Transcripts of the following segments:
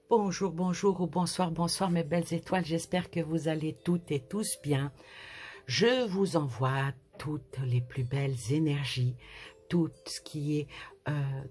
Bonjour, bonjour ou bonsoir, bonsoir mes belles étoiles, j'espère que vous allez toutes et tous bien. Je vous envoie toutes les plus belles énergies, tout ce qui est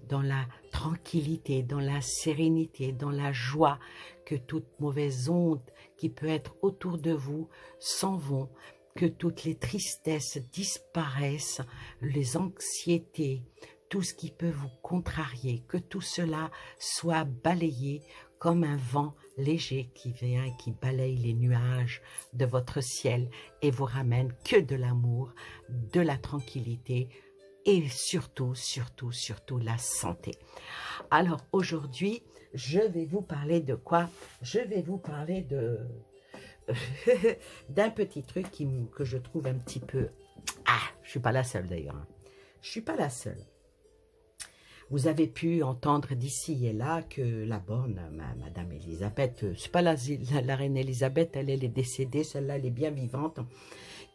dans la tranquillité, dans la sérénité, dans la joie, que toute mauvaise onde qui peut être autour de vous s'en vont, que toutes les tristesses disparaissent, les anxiétés, tout ce qui peut vous contrarier, que tout cela soit balayé comme un vent léger qui vient, qui balaye les nuages de votre ciel et vous ramène que de l'amour, de la tranquillité et surtout, surtout, surtout la santé. Alors aujourd'hui, je vais vous parler de quoi? Je vais vous parler de d'un petit truc que je trouve un petit peu... Ah, je suis pas la seule d'ailleurs. Hein. Je suis pas la seule. Vous avez pu entendre d'ici et là que la bonne, Madame Elisabeth, c'est pas la reine Elisabeth, elle est décédée, celle-là elle est bien vivante,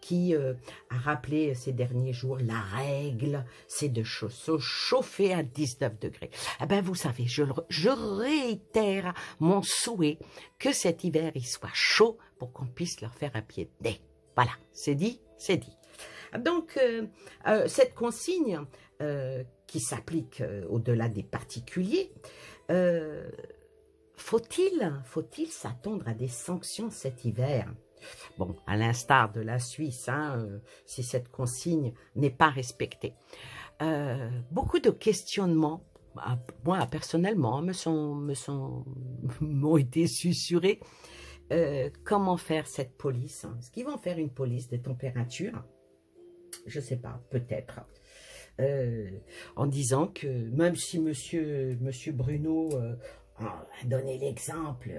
qui a rappelé ces derniers jours, la règle, c'est de se chauffer à 19 degrés. Eh ben vous savez, je réitère mon souhait que cet hiver il soit chaud pour qu'on puisse leur faire un pied de nez. Voilà, c'est dit, c'est dit. Donc, cette consigne qui s'applique au-delà des particuliers, faut-il s'attendre à des sanctions cet hiver? Bon, à l'instar de la Suisse, hein, si cette consigne n'est pas respectée. Beaucoup de questionnements, moi personnellement, m'ont été susurrés. Comment faire cette police? Est-ce qu'ils vont faire une police des températures? Je ne sais pas, peut-être. En disant que même si monsieur Bruno a donné l'exemple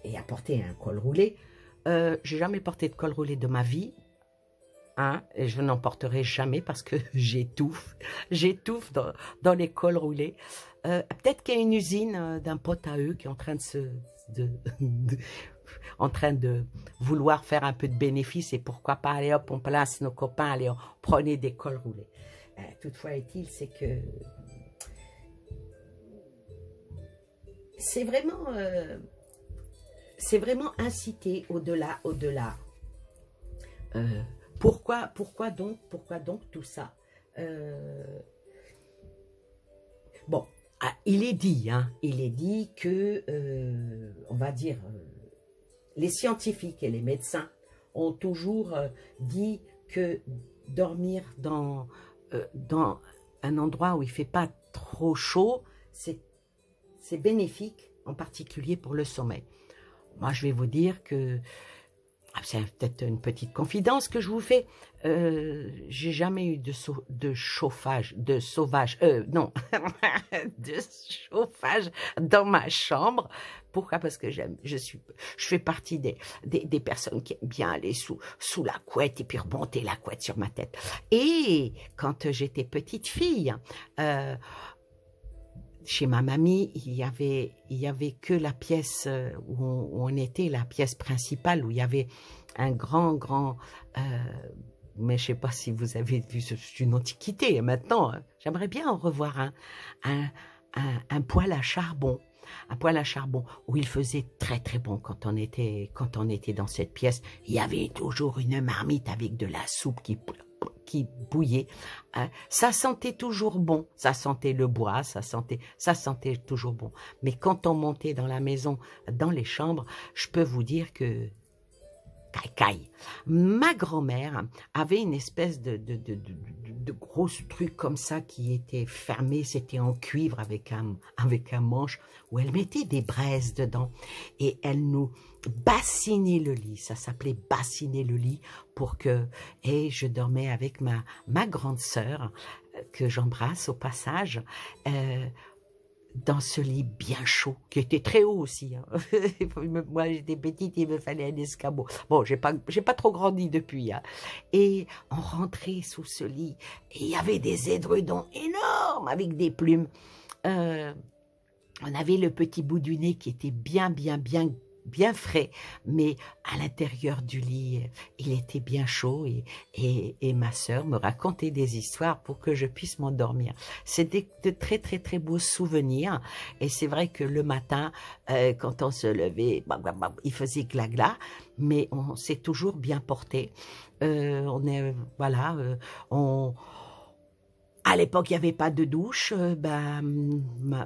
et a porté un col roulé, j'ai jamais porté de col roulé de ma vie, hein, et je n'en porterai jamais parce que j'étouffe dans les cols roulés. Peut-être qu'il y a une usine d'un pote à eux qui est en train en train de vouloir faire un peu de bénéfice et pourquoi pas, allez hop, on place nos copains, allez, prenez des cols roulés. Toutefois est-il, c'est que c'est vraiment incité au-delà. Pourquoi donc tout ça? Bon, il est dit que, on va dire, les scientifiques et les médecins ont toujours dit que dormir dans un endroit où il ne fait pas trop chaud, c'est bénéfique, en particulier pour le sommeil. Moi, je vais vous dire que, c'est peut-être une petite confidence que je vous fais, j'ai jamais eu de chauffage dans ma chambre. Pourquoi? Parce que je fais partie des personnes qui aiment bien aller sous la couette et puis remonter la couette sur ma tête. Et quand j'étais petite fille, chez ma mamie, il y avait que la pièce où on était, la pièce principale, où il y avait un grand, mais je ne sais pas si vous avez vu, c'est une antiquité maintenant, j'aimerais bien en revoir un poêle à charbon. Un poêle à charbon où il faisait très très bon quand on était dans cette pièce. Il y avait toujours une marmite avec de la soupe qui bouillait. Ça sentait toujours bon. Ça sentait le bois, ça sentait toujours bon. Mais quand on montait dans la maison, dans les chambres, je peux vous dire que caille. Ma grand-mère avait une espèce de gros truc comme ça qui était fermé, c'était en cuivre avec un manche où elle mettait des braises dedans et elle nous bassinait le lit, ça s'appelait bassiner le lit et je dormais avec ma grande sœur que j'embrasse au passage, dans ce lit bien chaud, qui était très haut aussi. Hein. Moi, j'étais petite, il me fallait un escabeau. Bon, j'ai pas trop grandi depuis. Hein. Et on rentrait sous ce lit, et il y avait des édredons énormes avec des plumes. On avait le petit bout du nez qui était bien bien frais, mais à l'intérieur du lit, il était bien chaud et ma sœur me racontait des histoires pour que je puisse m'endormir. C'est de très très très beaux souvenirs et c'est vrai que le matin, quand on se levait, il faisait glagla, mais on s'est toujours bien porté. On est, voilà, on à l'époque, il n'y avait pas de douche. Maman,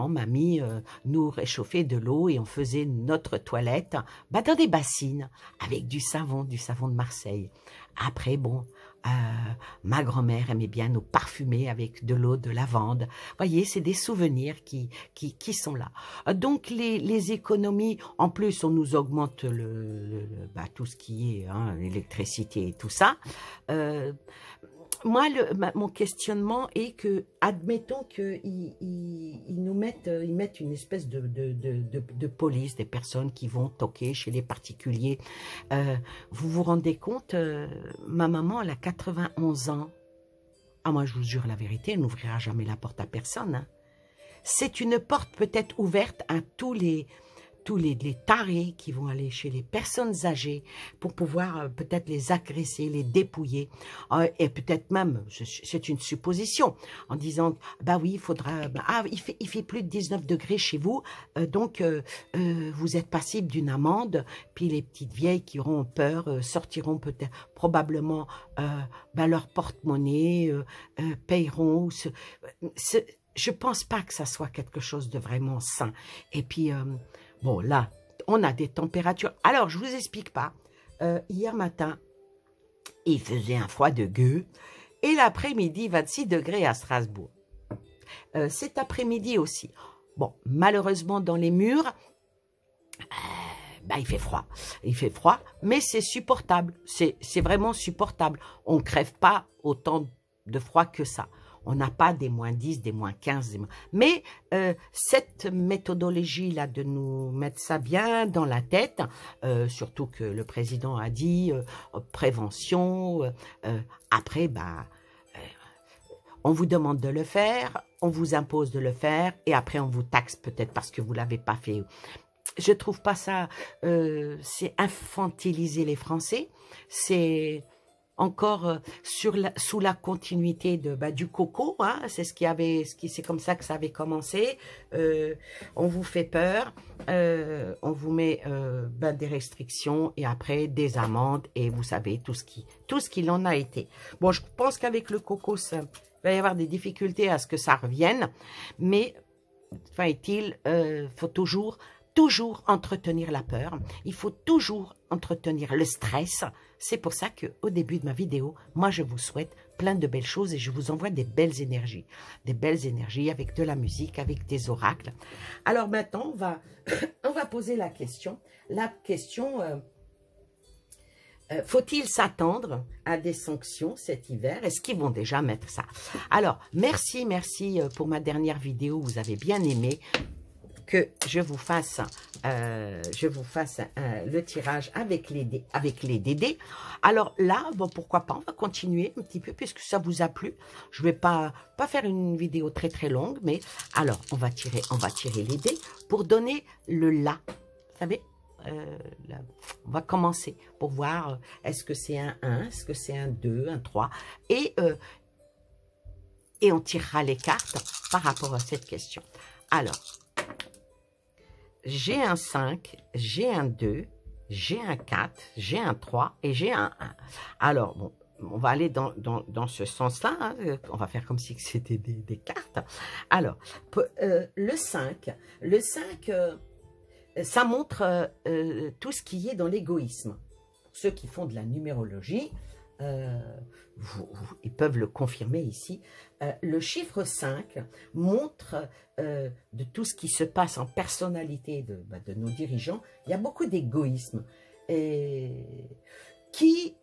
mamie, nous réchauffait de l'eau et on faisait notre toilette dans des bassines avec du savon de Marseille. Après, bon, euh, ma grand-mère aimait bien nous parfumer avec de l'eau de lavande. Vous voyez, c'est des souvenirs qui sont là. Donc, les économies, en plus, on nous augmente tout ce qui est l'électricité et tout ça. Moi, mon questionnement est que, admettons qu'ils ils mettent une espèce de police, des personnes qui vont toquer chez les particuliers. Vous vous rendez compte, ma maman, elle a 91 ans. Ah, moi, je vous jure la vérité, elle n'ouvrira jamais la porte à personne. Hein. C'est une porte peut-être ouverte à tous les tarés qui vont aller chez les personnes âgées pour pouvoir peut-être les agresser, les dépouiller. Et peut-être même, c'est une supposition, en disant, bah oui, il faudra, il fait plus de 19 degrés chez vous, donc vous êtes passible d'une amende, puis les petites vieilles qui auront peur sortiront peut-être, probablement, leur porte-monnaie, payeront. Je pense pas que ça soit quelque chose de vraiment sain. Et puis, bon, là, on a des températures. Alors, je vous explique pas. Hier matin, il faisait un froid de gueux. Et l'après-midi, 26 degrés à Strasbourg. Cet après-midi aussi. Bon, malheureusement, dans les murs, il fait froid. Il fait froid, mais c'est supportable. C'est vraiment supportable. On ne crève pas autant de froid que ça. On n'a pas des moins 10, des moins 15. Mais cette méthodologie-là de nous mettre ça bien dans la tête, surtout que le président a dit prévention, après, on vous demande de le faire, on vous impose de le faire, et après on vous taxe peut-être parce que vous ne l'avez pas fait. Je ne trouve pas ça, c'est infantiliser les Français, c'est encore sous la continuité du coco, hein, c'est c'est comme ça que ça avait commencé. On vous fait peur, on vous met des restrictions et après des amendes et vous savez tout ce qu'il en a été. Bon, je pense qu'avec le coco, il va y avoir des difficultés à ce que ça revienne, mais enfin est-il, faut toujours entretenir la peur, il faut toujours entretenir le stress. C'est pour ça qu'au début de ma vidéo, moi je vous souhaite plein de belles choses et je vous envoie des belles énergies avec de la musique, avec des oracles. Alors maintenant, on va poser la question. Faut-il s'attendre à des sanctions cet hiver? Est-ce qu'ils vont déjà mettre ça? Alors, merci pour ma dernière vidéo, vous avez bien aimé que je vous fasse le tirage avec les DD. Alors là, bon, pourquoi pas, on va continuer un petit peu puisque ça vous a plu. Je vais pas faire une vidéo très très longue, mais alors on va tirer les dés pour donner le là. Vous savez, on va commencer pour voir est-ce que c'est un 1, est-ce que c'est un 2, un 3 et on tirera les cartes par rapport à cette question. Alors, j'ai un 5, j'ai un 2, j'ai un 4, j'ai un 3 et j'ai un 1. Alors, bon, on va aller dans ce sens-là. Hein, on va faire comme si c'était des cartes. Alors, le 5, ça montre tout ce qui est dans l'égoïsme. Ceux qui font de la numérologie, ils peuvent le confirmer ici. Le chiffre 5 montre de tout ce qui se passe en personnalité de nos dirigeants. Il y a beaucoup d'égoïsme qui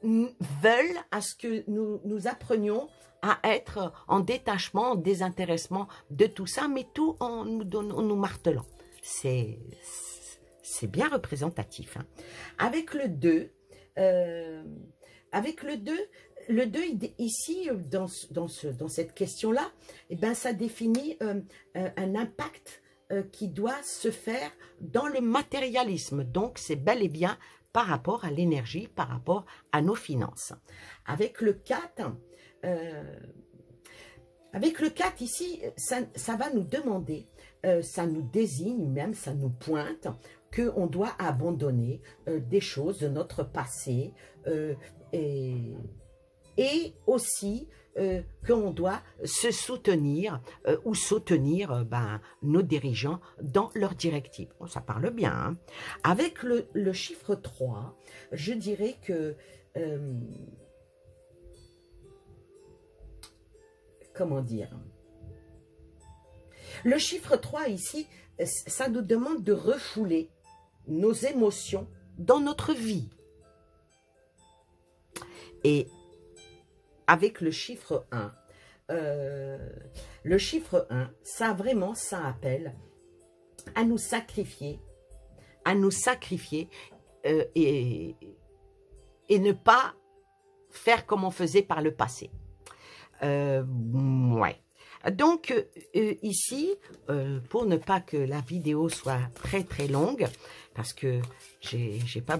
veulent à ce que nous apprenions à être en détachement, en désintéressement de tout ça, mais tout en nous martelant. C'est bien représentatif. Hein. Avec le 2, le 2 ici, dans cette question-là, eh ben, ça définit un impact qui doit se faire dans le matérialisme. Donc, c'est bel et bien par rapport à l'énergie, par rapport à nos finances. Avec le 4, ici, ça va nous demander, ça nous désigne même, ça nous pointe qu'on doit abandonner des choses de notre passé et aussi qu'on doit se soutenir ou soutenir nos dirigeants dans leurs directives. Bon, ça parle bien. Hein. Avec le chiffre 3, je dirais que... comment dire? Le chiffre 3 ici, ça nous demande de refouler nos émotions dans notre vie. Et avec le chiffre 1, ça vraiment, ça appelle à nous sacrifier et ne pas faire comme on faisait par le passé. Ouais. Donc, ici, pour ne pas que la vidéo soit très très longue, parce que j'ai pas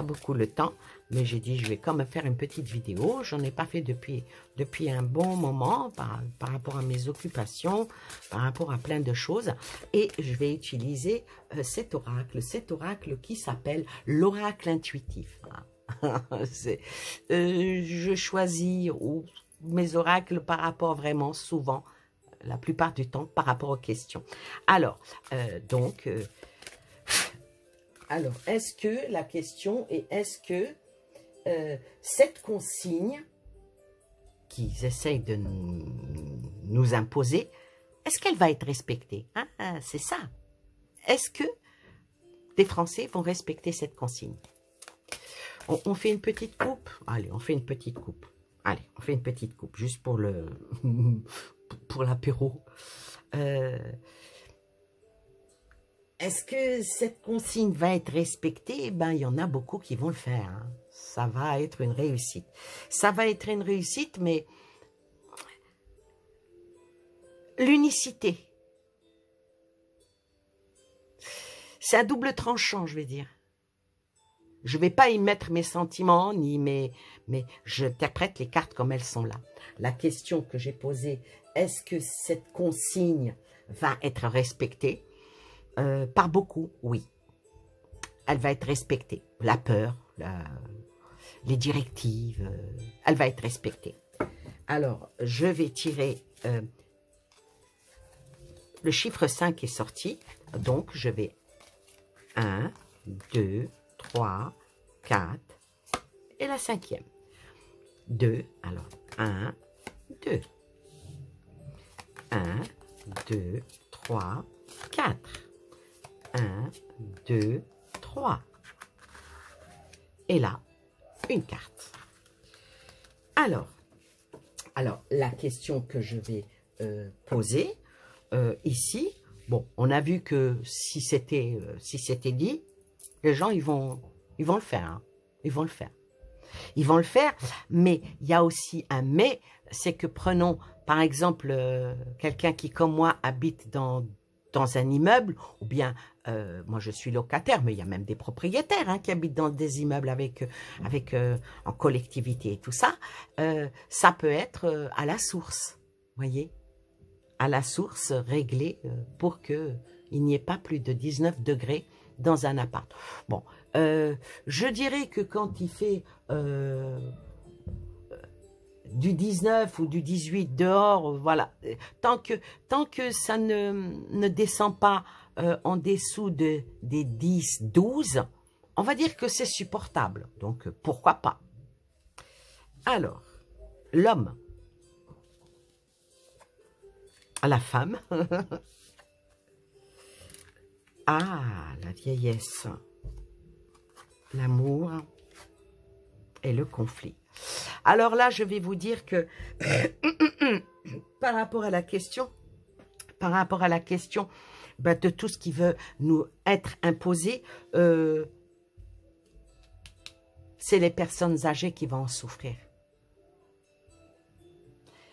beaucoup le temps, mais j'ai dit je vais quand même faire une petite vidéo. J'en ai pas fait depuis un bon moment par rapport à mes occupations, par rapport à plein de choses. Et je vais utiliser cet oracle qui s'appelle l'oracle intuitif. Je choisis mes oracles par rapport vraiment souvent, la plupart du temps, par rapport aux questions. Alors, alors, est-ce que la question est, est-ce que cette consigne qu'ils essayent de nous imposer, est-ce qu'elle va être respectée? Ah, c'est ça. Est-ce que les Français vont respecter cette consigne? On fait une petite coupe? Allez, on fait une petite coupe. Allez, on fait une petite coupe, juste pour pour l'apéro. Est-ce que cette consigne va être respectée? Ben, il y en a beaucoup qui vont le faire. Hein. Ça va être une réussite. Ça va être une réussite, mais l'unicité, c'est à double tranchant, je vais dire. Je ne vais pas y mettre mes sentiments, mais j'interprète les cartes comme elles sont là. La question que j'ai posée, est-ce que cette consigne va être respectée? Par beaucoup, oui. Elle va être respectée. La peur, les directives, elle va être respectée. Alors, je vais tirer... le chiffre 5 est sorti, donc je vais 1, 2, 3, 4, et la 5e. 2, alors 1, 2. 1, 2, 3, 4. 1, 2, 3. Et là, une carte. Alors, la question que je vais poser ici, bon, on a vu que si c'était dit, les gens, ils vont le faire. Hein. Ils vont le faire. Ils vont le faire, mais il y a aussi un mais, c'est que prenons, par exemple, quelqu'un qui, comme moi, habite dans un immeuble, ou bien, moi je suis locataire, mais il y a même des propriétaires hein, qui habitent dans des immeubles en collectivité et tout ça, ça peut être à la source, voyez, à la source réglée pour qu'il n'y ait pas plus de 19 degrés dans un appart. Bon, je dirais que quand il fait du 19 ou du 18 dehors, voilà, tant que ça ne descend pas en dessous des 10, 12, on va dire que c'est supportable. Donc, pourquoi pas? Alors, l'homme, la femme, ah, la vieillesse, l'amour et le conflit. Alors là, je vais vous dire que par rapport à la question, de tout ce qui veut nous être imposé, c'est les personnes âgées qui vont en souffrir.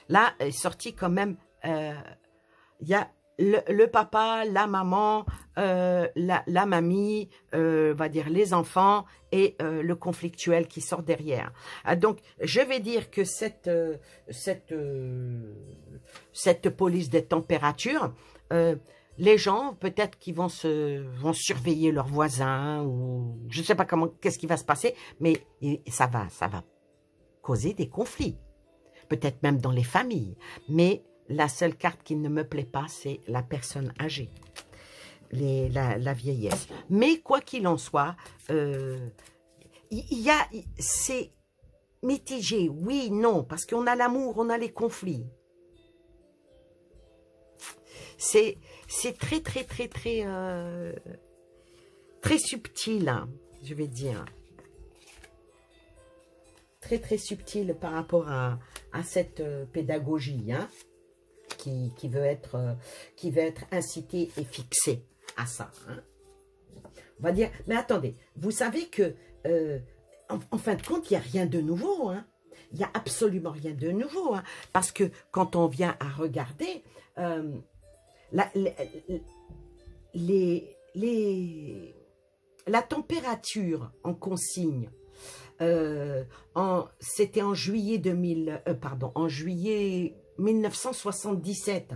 Là, est sorti quand même, il y a le papa, la maman, la mamie, va dire les enfants et le conflictuel qui sort derrière. Donc, je vais dire que cette police des températures, les gens, peut-être qu'ils vont surveiller leurs voisins ou je ne sais pas qu'est-ce qui va se passer, mais ça va causer des conflits, peut-être même dans les familles. Mais la seule carte qui ne me plaît pas, c'est la personne âgée, la vieillesse. Mais quoi qu'il en soit, c'est mitigé, oui, non, parce qu'on a l'amour, on a les conflits. C'est très, très, très, très, très subtil, hein, je vais dire. Très, très subtil par rapport à cette pédagogie, hein, qui veut être incitée et fixée à ça. Hein. On va dire, mais attendez, vous savez que, en fin de compte, il n'y a rien de nouveau, hein. Il n'y a absolument rien de nouveau, hein, parce que quand on vient à regarder, la température en consigne, c'était en juillet en juillet 1977.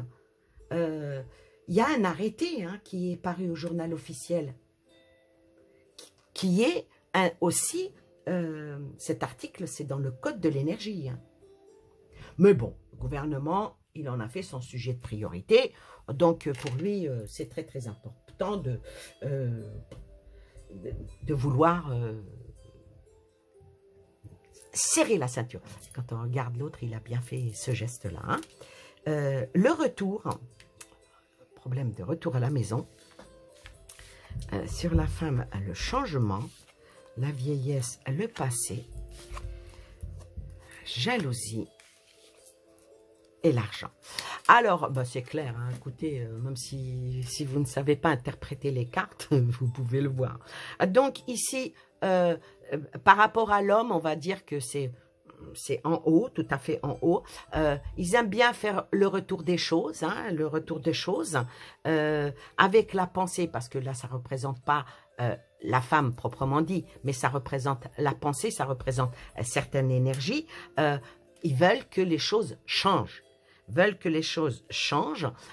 Il y a un arrêté, hein, qui est paru au journal officiel, qui est aussi, cet article, c'est dans le code de l'énergie. Hein. Mais bon, le gouvernement, il en a fait son sujet de priorité. Donc, pour lui, c'est très, très important de vouloir serrer la ceinture. Quand on regarde l'autre, il a bien fait ce geste-là. Hein. Le retour, problème de retour à la maison. Sur la femme, le changement. La vieillesse, le passé. Jalousie. Et l'argent. Alors, bah c'est clair, hein, écoutez, même si vous ne savez pas interpréter les cartes, vous pouvez le voir. Donc ici, par rapport à l'homme, on va dire que c'est en haut, tout à fait en haut. Ils aiment bien faire le retour des choses, hein, le retour des choses, avec la pensée, parce que là, ça ne représente pas la femme proprement dit, mais ça représente la pensée, ça représente certaines énergies. Ils veulent que les choses changent.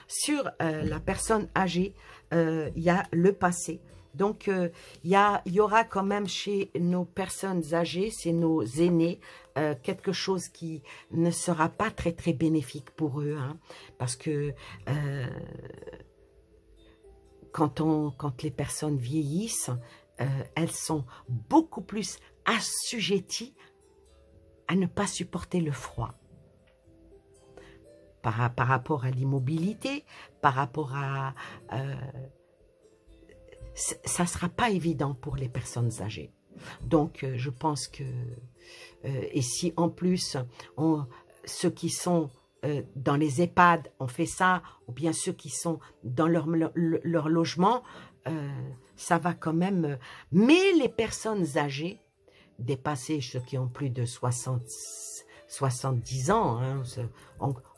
Sur la personne âgée, il y a le passé. Donc, il y aura quand même chez nos personnes âgées, c'est nos aînés, quelque chose qui ne sera pas très, très bénéfique pour eux. Hein, parce que quand les personnes vieillissent, elles sont beaucoup plus assujetties à ne pas supporter le froid. Par rapport à l'immobilité, par rapport à... ça ne sera pas évident pour les personnes âgées. Donc, je pense que... et si en plus, ceux qui sont dans les EHPAD ont fait ça, ou bien ceux qui sont dans leur logement, ça va quand même... mais les personnes âgées, dépassées, ceux qui ont plus de 70 ans, hein,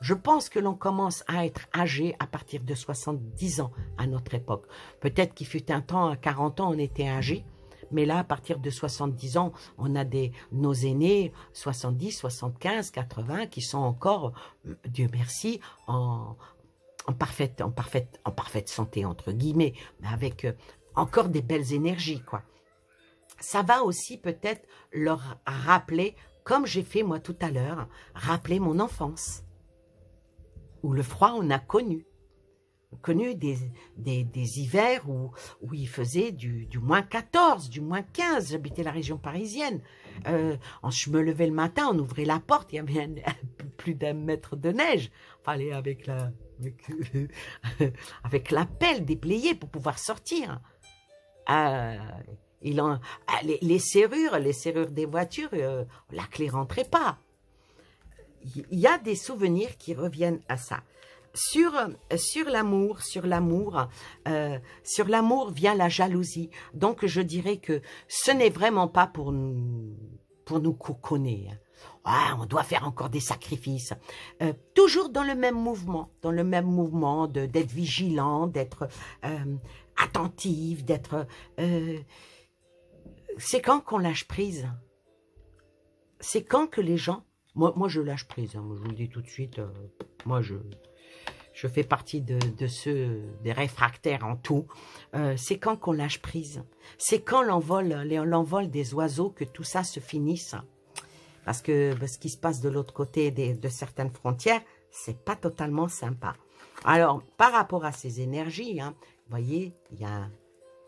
je pense que l'on commence à être âgé à partir de 70 ans à notre époque. Peut-être qu'il fut un temps, à 40 ans, on était âgé, mais là, à partir de 70 ans, on a nos aînés, 70, 75, 80, qui sont encore, Dieu merci, en parfaite santé, entre guillemets, mais avec encore des belles énergies, quoi. Ça va aussi peut-être leur rappeler, comme j'ai fait moi tout à l'heure, rappeler mon enfance, où le froid, on a connu des hivers où il faisait du moins 14, du moins 15, j'habitais la région parisienne. Je me levais le matin, on ouvrait la porte, il y avait plus d'1 mètre de neige. Fallait avec la pelle déblayer pour pouvoir sortir. Les serrures des voitures, la clé rentrait pas. Il y a des souvenirs qui reviennent à ça. Sur l'amour vient la jalousie. Donc, je dirais que ce n'est vraiment pas pour nous cocooner. Ah, on doit faire encore des sacrifices. Toujours dans le même mouvement, d'être vigilant, d'être attentif, d'être... c'est quand qu'on lâche prise? C'est quand que les gens... Moi je lâche prise, hein, moi, je vous le dis tout de suite. Moi, je fais partie de ceux, des réfractaires en tout. C'est quand qu'on lâche prise? C'est quand l'envol des oiseaux que tout ça se finisse? Parce que ce qui se passe de l'autre côté de certaines frontières, c'est pas totalement sympa. Alors, par rapport à ces énergies, hein, vous voyez, il y a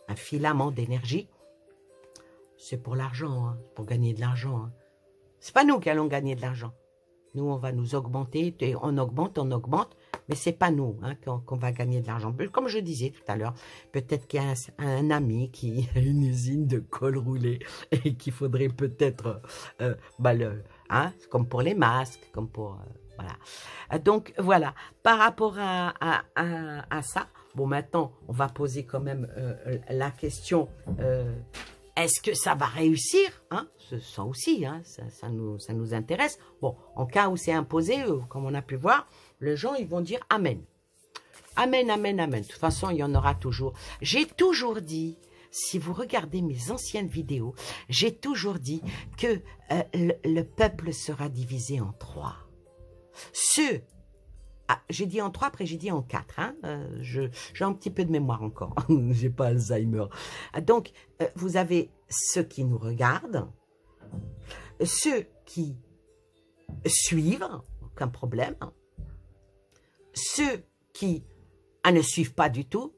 un filament d'énergie. C'est pour l'argent, hein, pour gagner de l'argent. Hein. C'est pas nous qui allons gagner de l'argent. Nous, on va nous augmenter, et on augmente, mais c'est pas nous hein, qu'on va gagner de l'argent. Comme je disais tout à l'heure, peut-être qu'il y a un ami qui a une usine de col roulé et qu'il faudrait peut-être, comme pour les masques, comme pour... voilà. Donc, voilà. Par rapport à ça, bon, maintenant, on va poser quand même la question... est-ce que ça va réussir hein? Ça aussi, hein, ça nous intéresse. Bon, en cas où c'est imposé, comme on a pu voir, les gens, ils vont dire Amen. Amen, Amen, Amen. De toute façon, il y en aura toujours. J'ai toujours dit, si vous regardez mes anciennes vidéos, j'ai toujours dit que le peuple sera divisé en 3. J'ai dit en 3, après j'ai dit en 4. Hein. J'ai un petit peu de mémoire encore. J'ai pas Alzheimer. Donc, vous avez ceux qui nous regardent, ceux qui suivent, aucun problème, ceux qui ne suivent pas du tout,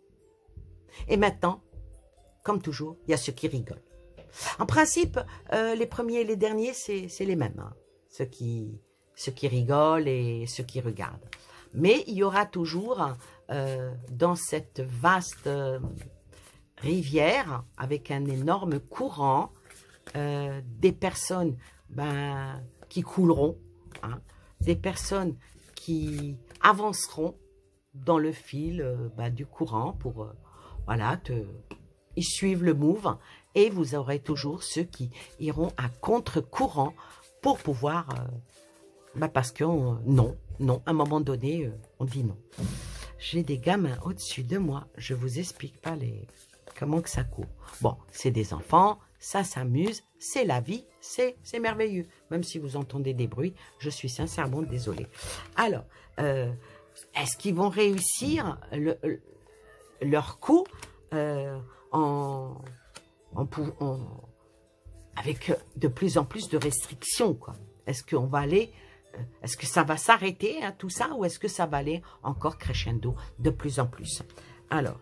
et maintenant, comme toujours, il y a ceux qui rigolent. En principe, les premiers et les derniers, c'est les mêmes. Hein. Ceux qui rigolent et ceux qui regardent. Mais il y aura toujours, dans cette vaste rivière, avec un énorme courant, des personnes qui couleront, hein, des personnes qui avanceront dans le fil du courant pour, ils suivent le move, et vous aurez toujours ceux qui iront à contre-courant pour pouvoir... parce que non, à un moment donné, on dit non. J'ai des gamins au-dessus de moi, je vous explique pas comment que ça court. Bon, c'est des enfants, ça s'amuse, c'est la vie, c'est merveilleux. Même si vous entendez des bruits, je suis sincèrement désolée. Alors, est-ce qu'ils vont réussir leur coup avec de plus en plus de restrictions, quoi? Est-ce qu'on va aller... Est-ce que ça va s'arrêter, hein, tout ça, ou est-ce que ça va aller encore crescendo de plus en plus? Alors,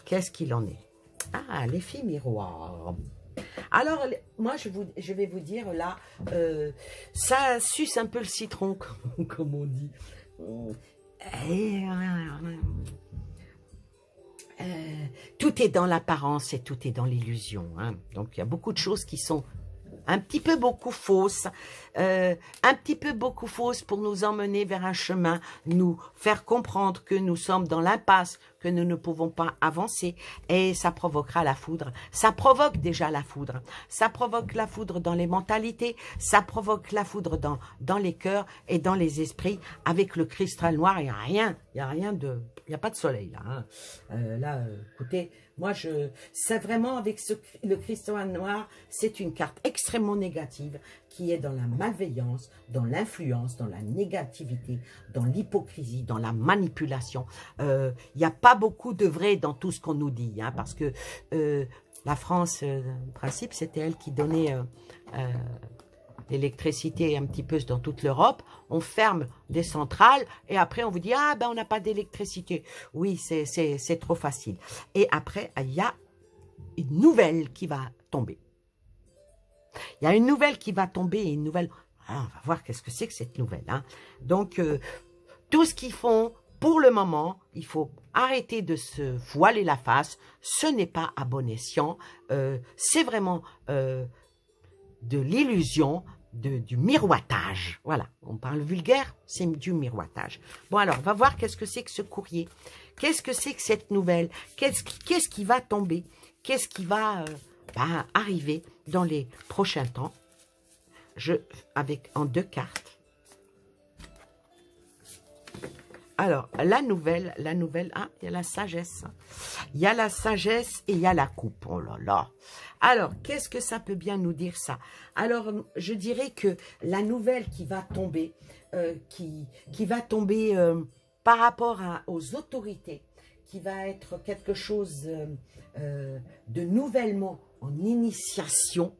qu'est-ce qu'il en est? Ah, l'effet miroir. Alors, moi, je vais vous dire, là, ça suce un peu le citron, comme on dit. Tout est dans l'apparence et tout est dans l'illusion. Hein. Donc, il y a beaucoup de choses qui sont... un petit peu beaucoup fausse, pour nous emmener vers un chemin, nous faire comprendre que nous sommes dans l'impasse, que nous ne pouvons pas avancer, et ça provoquera la foudre. Ça provoque déjà la foudre. Ça provoque la foudre dans les mentalités, ça provoque la foudre dans les cœurs et dans les esprits. Avec le cristal noir, il n'y a pas de soleil là. Hein. Écoutez, moi, c'est vraiment avec le cristal noir, c'est une carte extrêmement négative qui est dans la malveillance, dans l'influence, dans la négativité, dans l'hypocrisie, dans la manipulation. Il n'y a pas beaucoup de vrai dans tout ce qu'on nous dit, hein, parce que la France, en principe, c'était elle qui donnait l'électricité un petit peu dans toute l'Europe. On ferme des centrales et après on vous dit « Ah, ben on n'a pas d'électricité. » Oui, c'est trop facile. Et après, il y a une nouvelle qui va tomber. Il y a une nouvelle qui va tomber et une nouvelle... Ah, on va voir qu'est-ce que c'est que cette nouvelle. Hein. Donc, tout ce qu'ils font, pour le moment, il faut arrêter de se voiler la face. Ce n'est pas à bon escient. C'est vraiment... de l'illusion, du miroitage. Voilà, on parle vulgaire, c'est du miroitage. Bon alors, on va voir qu'est-ce que c'est que ce courrier. Qu'est-ce que c'est que cette nouvelle? Qu'est-ce qui va tomber? Qu'est-ce qui va arriver dans les prochains temps? en 2 cartes. Alors, la nouvelle, ah, il y a la sagesse. Il y a la sagesse et il y a la coupe. Oh là là. Alors, qu'est-ce que ça peut bien nous dire ça? Alors, je dirais que la nouvelle qui va tomber, par rapport aux autorités, qui va être quelque chose de nouvellement en initiation.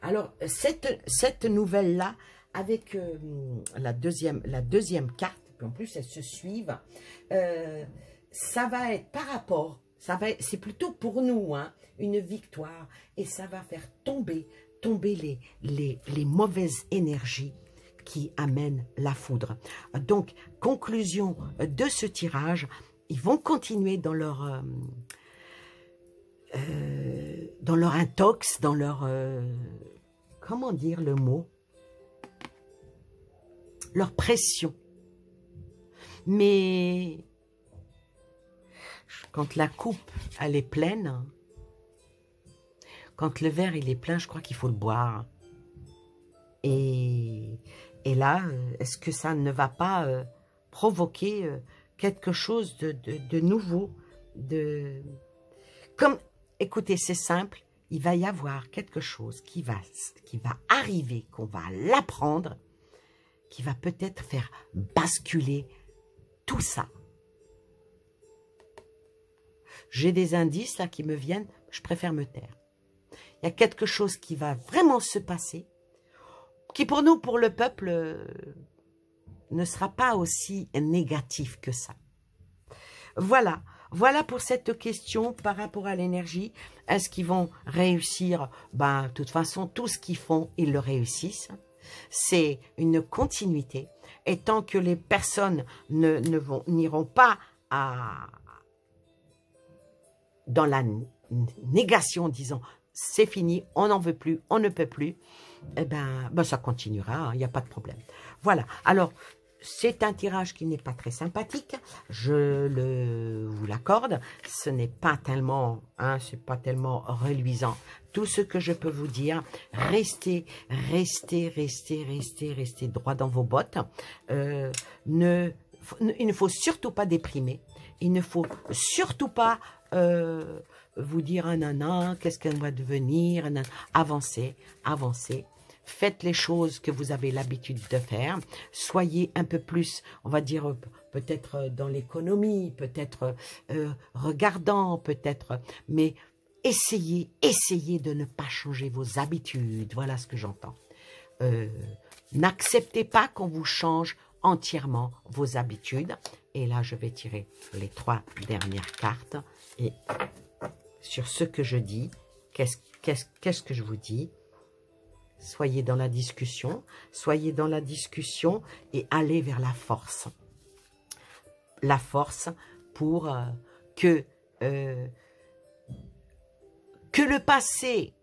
Alors, cette nouvelle-là, avec la deuxième carte, puis en plus elles se suivent, ça va être par rapport, c'est plutôt pour nous, hein, une victoire, et ça va faire tomber les mauvaises énergies qui amènent la foudre. Donc, conclusion de ce tirage, ils vont continuer dans leur intox, dans leur, comment dire le mot, leur pression. Mais quand la coupe, elle est pleine, quand le verre, il est plein, je crois qu'il faut le boire. Et là, est-ce que ça ne va pas provoquer quelque chose de nouveau, comme, écoutez, c'est simple, il va y avoir quelque chose qui va arriver, qu'on va l'apprendre, qui va peut-être faire basculer tout ça. J'ai des indices là qui me viennent, je préfère me taire. Il y a quelque chose qui va vraiment se passer, qui pour nous, pour le peuple, ne sera pas aussi négatif que ça. Voilà. Voilà pour cette question par rapport à l'énergie. Est-ce qu'ils vont réussir? Ben, de toute façon, tout ce qu'ils font, ils le réussissent. C'est une continuité. Et tant que les personnes n'iront pas dans la négation, disons, c'est fini, on n'en veut plus, on ne peut plus, eh ben ça continuera, il n'y a pas de problème. Voilà, alors, c'est un tirage qui n'est pas très sympathique, je vous l'accorde, ce n'est pas tellement, hein, c'est pas tellement reluisant. Tout ce que je peux vous dire, restez droit dans vos bottes. Il ne faut surtout pas déprimer, il ne faut surtout pas vous dire ah, non, qu'est-ce qu'elle va devenir, avancez. Faites les choses que vous avez l'habitude de faire. Soyez un peu plus, on va dire, peut-être dans l'économie, peut-être regardant, peut-être, mais essayez de ne pas changer vos habitudes. Voilà ce que j'entends. N'acceptez pas qu'on vous change entièrement vos habitudes. Et là, je vais tirer les 3 dernières cartes. Et sur ce que je dis, qu'est-ce que je vous dis? Soyez dans la discussion et allez vers la force. La force pour que le passé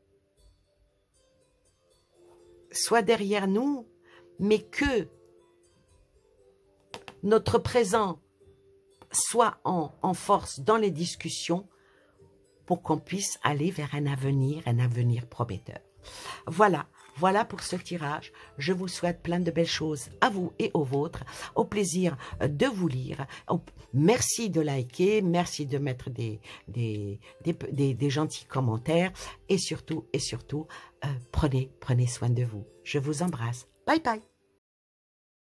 soit derrière nous, mais que notre présent soit en force dans les discussions pour qu'on puisse aller vers un avenir prometteur. Voilà pour ce tirage. Je vous souhaite plein de belles choses à vous et aux vôtres. Au plaisir de vous lire. Merci de liker, merci de mettre des gentils commentaires. Et surtout, prenez soin de vous. Je vous embrasse. Bye bye.